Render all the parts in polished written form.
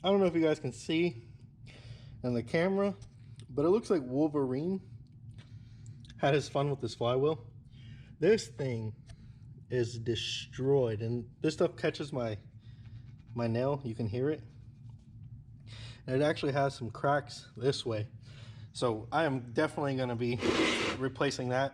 I don't know if you guys can see in the camera, but it looks like Wolverine had his fun with this flywheel. This thing is destroyed, and this stuff catches my nail. You can hear it, and it actually has some cracks this way. So I am definitely going to be replacing that.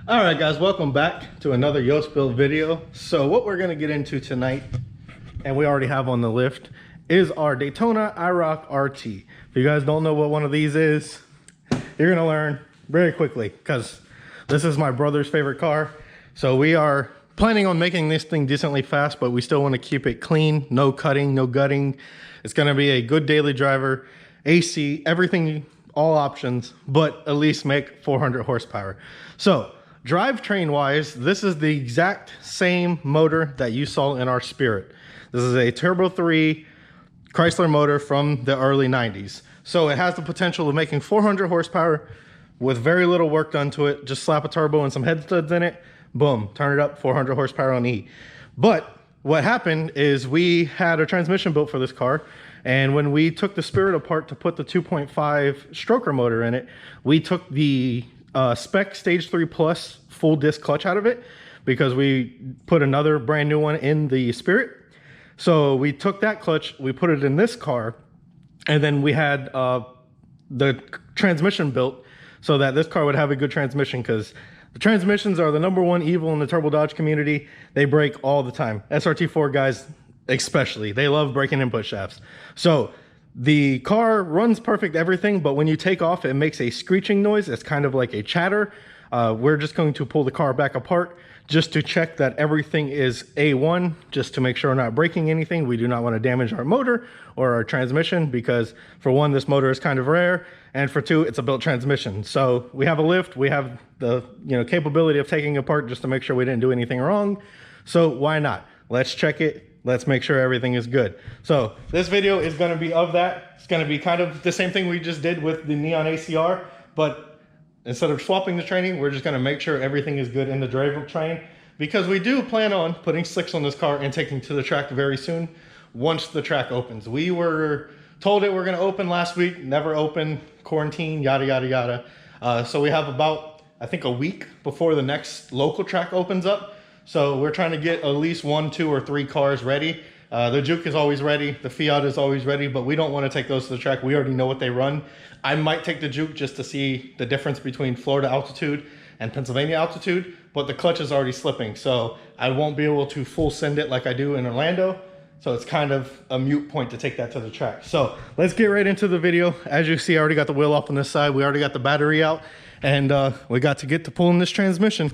All right, guys, welcome back to another Yoast Build video. So what we're going to get into tonight, and we already have on the lift, is our Daytona Iroc RT. If you guys don't know what one of these is, you're going to learn very quickly, because this is my brother's favorite car. So we are planning on making this thing decently fast, but we still want to keep it clean, no cutting, no gutting. It's going to be a good daily driver, AC, everything, all options, but at least make 400 horsepower. So drivetrain wise, this is the exact same motor that you saw in our Spirit. This is a Turbo 3 Chrysler motor from the early 90s. So it has the potential of making 400 horsepower with very little work done to it. Just slap a turbo and some head studs in it, boom, turn it up, 400 horsepower on E. But what happened is we had a transmission built for this car, and when we took the Spirit apart to put the 2.5 stroker motor in it, we took the SPEC Stage3 Plus full disc clutch out of it because we put another brand new one in the Spirit. So we took that clutch, we put it in this car, and then we had the transmission built so that this car would have a good transmission, because the transmissions are the #1 evil in the turbo Dodge community. They break all the time. SRT4 guys especially, they love breaking input shafts. So the car runs perfect everything, but when you take off, it makes a screeching noise. It's kind of like a chatter. We're just going to pull the car back apart just to check that everything is A1, just to make sure we're not breaking anything. We do not want to damage our motor or our transmission, because for one, this motor is kind of rare, and for two, it's a built transmission. So we have a lift, we have the capability of taking it apart just to make sure we didn't do anything wrong. So why not? Let's check it. Let's make sure everything is good. So this video is going to be of that. It's going to be kind of the same thing we just did with the Neon ACR, but instead of swapping the training, we're just going to make sure everything is good in the drivetrain, because we do plan on putting slicks on this car and taking to the track very soon once the track opens. We were told it were going to open last week, never open, quarantine, yada, yada, yada. So we have about, I think, a week before the next local track opens up. So we're trying to get at least 1, 2, or 3 cars ready. The Juke is always ready. The Fiat is always ready, but we don't want to take those to the track. We already know what they run. I might take the Juke just to see the difference between Florida altitude and Pennsylvania altitude, but the clutch is already slipping, so I won't be able to full send it like I do in Orlando. So it's kind of a moot point to take that to the track. So let's get right into the video. As you see, I already got the wheel off on this side. We already got the battery out, and we got to get to pulling this transmission.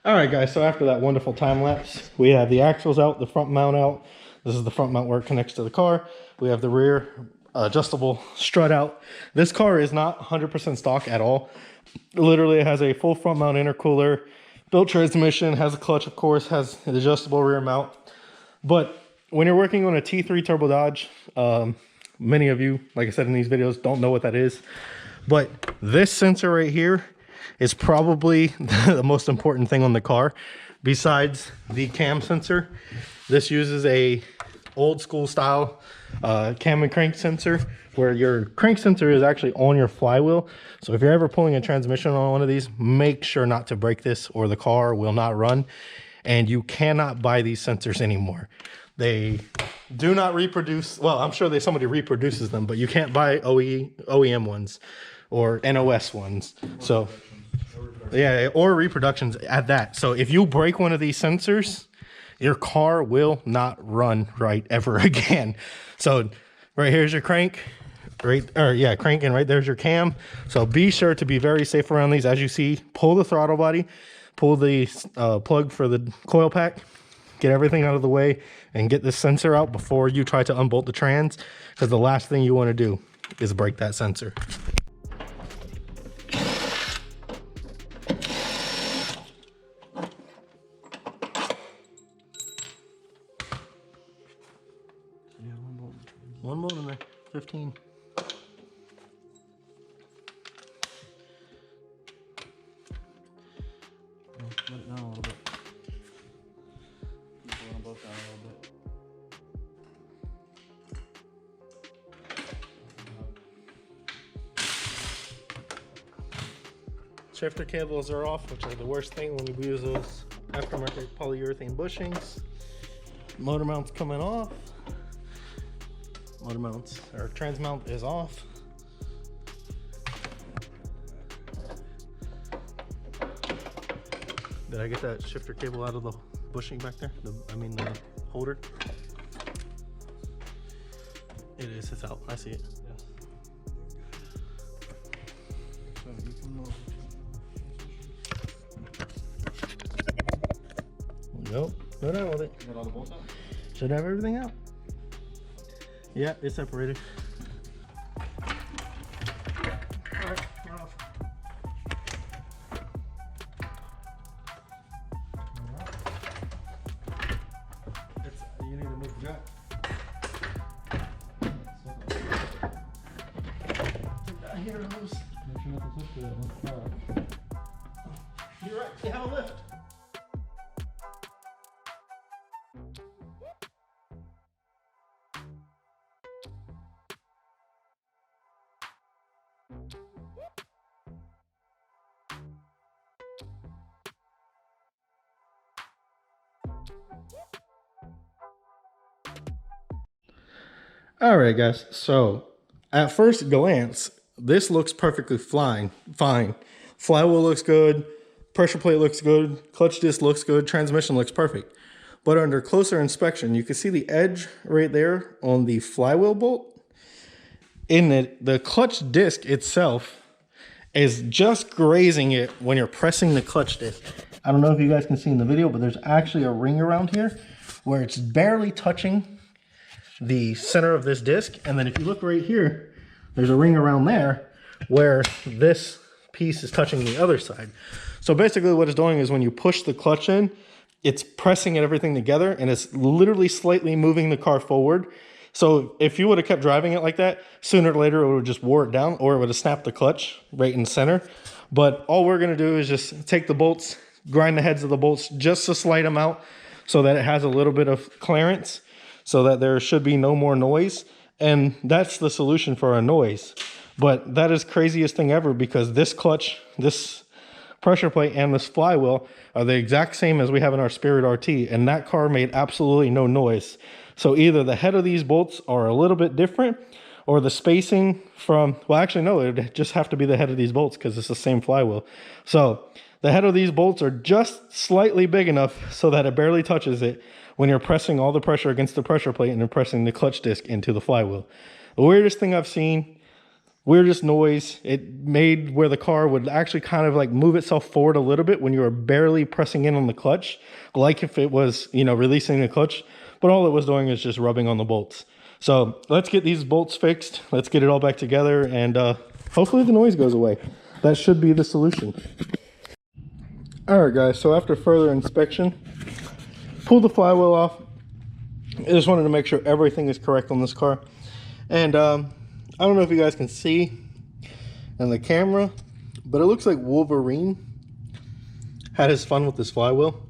All right, guys, so after that wonderful time lapse, we have the axles out, the front mount out. This is the front mount where it connects to the car. We have the rear adjustable strut out. This car is not 100% stock at all. Literally, it has a full front mount intercooler, built transmission, has a clutch, of course, has an adjustable rear mount. But when you're working on a T3 turbo Dodge, many of you, like I said in these videos, don't know what that is. But this sensor right here is probably the most important thing on the car besides the cam sensor. This uses a old school style cam and crank sensor, where your crank sensor is actually on your flywheel. So if you're ever pulling a transmission on one of these, make sure not to break this or the car will not run. And you cannot buy these sensors anymore. They do not reproduce. Well, I'm sure somebody reproduces them, but you can't buy OEM ones or NOS ones. So yeah, or reproductions at that. So if you break one of these sensors, your car will not run right ever again. So right here's your crank, crank, and right there's your cam. So be sure to be very safe around these. As you see, pull the throttle body, pull the plug for the coil pack, get everything out of the way, and get this sensor out before you try to unbolt the trans, because the last thing you want to do is break that sensor. One bolt in there, 15. Let it down a little bit. Keep pulling them both down a little bit. Shifter cables are off, which are the worst thing when we use those aftermarket polyurethane bushings. Motor mount's coming off. Motor mounts, or trans mount is off. Did I get that shifter cable out of the bushing back there? The holder? It is, it's out. I see it. Yes. Nope, go down with it. Got all the bolts out? Should have everything out. Yeah, it's separated. Alright, we're off. You need to move the jack. Here it goes. You're right, you have a lift. All right, guys. So at first glance, this looks perfectly fine. Flywheel looks good. Pressure plate looks good. Clutch disc looks good. Transmission looks perfect. But under closer inspection, you can see the edge right there on the flywheel bolt. In it, the clutch disc itself is just grazing it when you're pressing the clutch disc. I don't know if you guys can see in the video, but there's actually a ring around here where it's barely touching the center of this disc. And then if you look right here, there's a ring around there where this piece is touching the other side. So basically what it's doing is when you push the clutch in, it's pressing everything together and it's literally slightly moving the car forward. So if you would have kept driving it like that, sooner or later it would have just wore it down, or it would have snapped the clutch right in center. But all we're gonna do is just take the bolts, grind the heads of the bolts just a slight amount so that it has a little bit of clearance, so that there should be no more noise. And that's the solution for a noise. But that is craziest thing ever, because this clutch, this pressure plate, and this flywheel are the exact same as we have in our Spirit RT, and that car made absolutely no noise. So either the head of these bolts are a little bit different, or the spacing from, well, actually no, it would just have to be the head of these bolts because it's the same flywheel. So the head of these bolts are just slightly big enough so that it barely touches it when you're pressing all the pressure against the pressure plate and you're pressing the clutch disc into the flywheel. The weirdest thing I've seen, weirdest noise, it made where the car would actually kind of like move itself forward a little bit when you were barely pressing in on the clutch, like if it was, you know, releasing the clutch, but all it was doing is just rubbing on the bolts. So let's get these bolts fixed. Let's get it all back together, and hopefully the noise goes away. That should be the solution. All right, guys, so after further inspection, pulled the flywheel off. I just wanted to make sure everything is correct on this car. And I don't know if you guys can see in the camera, but it looks like Wolverine had his fun with this flywheel.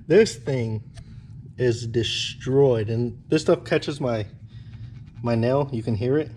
This thing is destroyed, and this stuff catches my nail. You can hear it,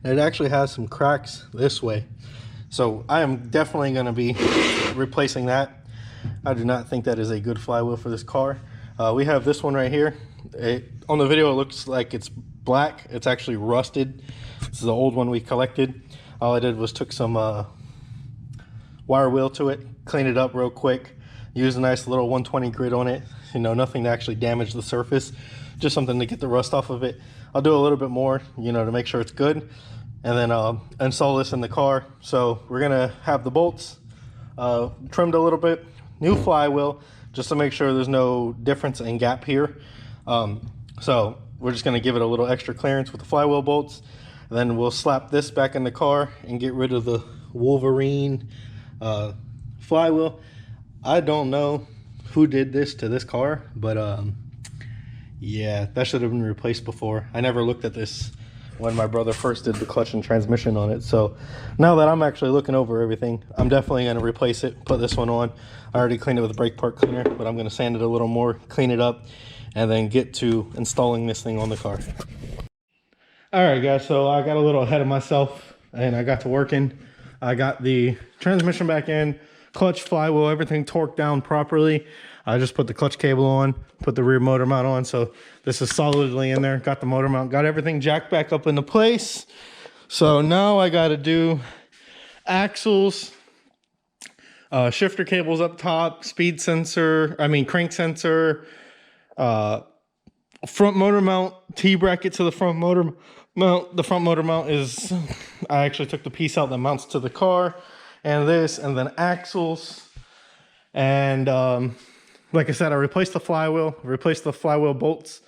and it actually has some cracks this way. So I am definitely going to be replacing that. I do not think that is a good flywheel for this car. We have this one right here. On the video it looks like it's black. It's actually rusted. This is the old one we collected. All I did was took some wire wheel to it, cleaned it up real quick, used a nice little 120 grit on it. You know, nothing to actually damage the surface, just something to get the rust off of it. I'll do a little bit more, you know, to make sure it's good, and then install this in the car. So we're gonna have the bolts trimmed a little bit, new flywheel, just to make sure there's no difference in gap here. So we're just gonna give it a little extra clearance with the flywheel bolts. And then we'll slap this back in the car and get rid of the Wolverine flywheel. I don't know who did this to this car, but yeah, that should have been replaced before. I never looked at this when my brother first did the clutch and transmission on it. So now that I'm actually looking over everything, I'm definitely going to replace it, put this one on. I already cleaned it with a brake part cleaner, but I'm going to sand it a little more, clean it up, and then get to installing this thing on the car. All right, guys, so I got a little ahead of myself and I got to working. I got the transmission back in, clutch, flywheel, everything torqued down properly. I just put the clutch cable on, put the rear motor mount on, so this is solidly in there. Got the motor mount, got everything jacked back up into place. So now I got to do axles, shifter cables up top, speed sensor, crank sensor, front motor mount, T-bracket to the front motor mount. The front motor mount is, I actually took the piece out that mounts to the car, and this, and then axles. And like I said, I replaced the flywheel bolts,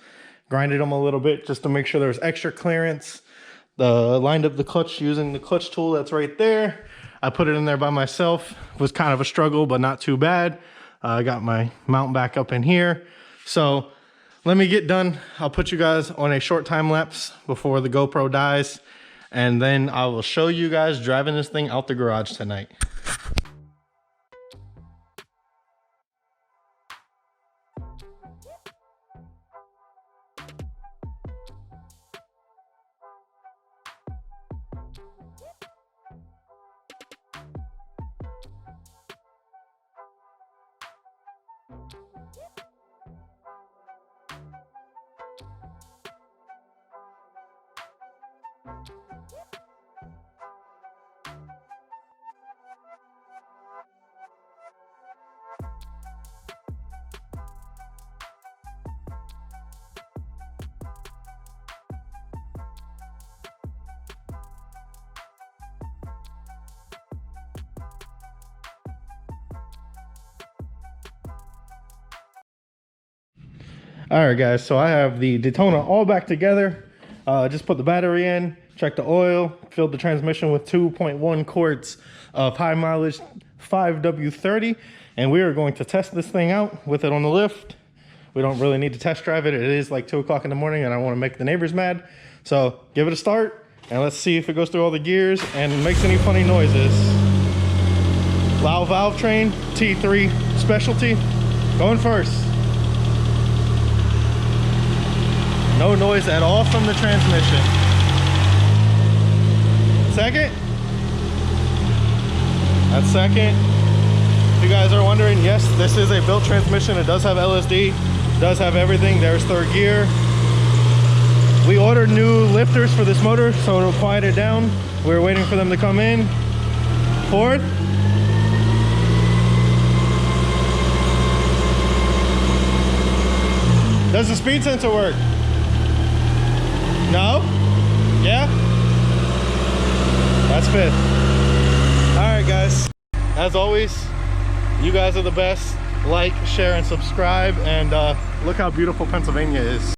grinded them a little bit just to make sure there was extra clearance. Lined up the clutch using the clutch tool that's right there. I put it in there by myself. It was kind of a struggle, but not too bad. I got my mount back up in here. So let me get done. I'll put you guys on a short time lapse before the GoPro dies, and then I will show you guys driving this thing out the garage tonight. All right, guys, so I have the Daytona all back together. Just put the battery in, checked the oil, filled the transmission with 2.1 quarts of high mileage 5W30, and we are going to test this thing out with it on the lift. We don't really need to test drive it. It is like 2 o'clock in the morning and I want to make the neighbors mad. So give it a start and let's see if it goes through all the gears and makes any funny noises. Loud valve train, T3 specialty, going first. No noise at all from the transmission. Second. That's second. If you guys are wondering, yes, this is a built transmission. It does have LSD, does have everything. There's third gear. We ordered new lifters for this motor, so it'll quiet it down. We're waiting for them to come in. Fourth. Does the speed sensor work? No? Yeah? That's fifth. All right, guys. As always, you guys are the best. Like, share, and subscribe. And look how beautiful Pennsylvania is.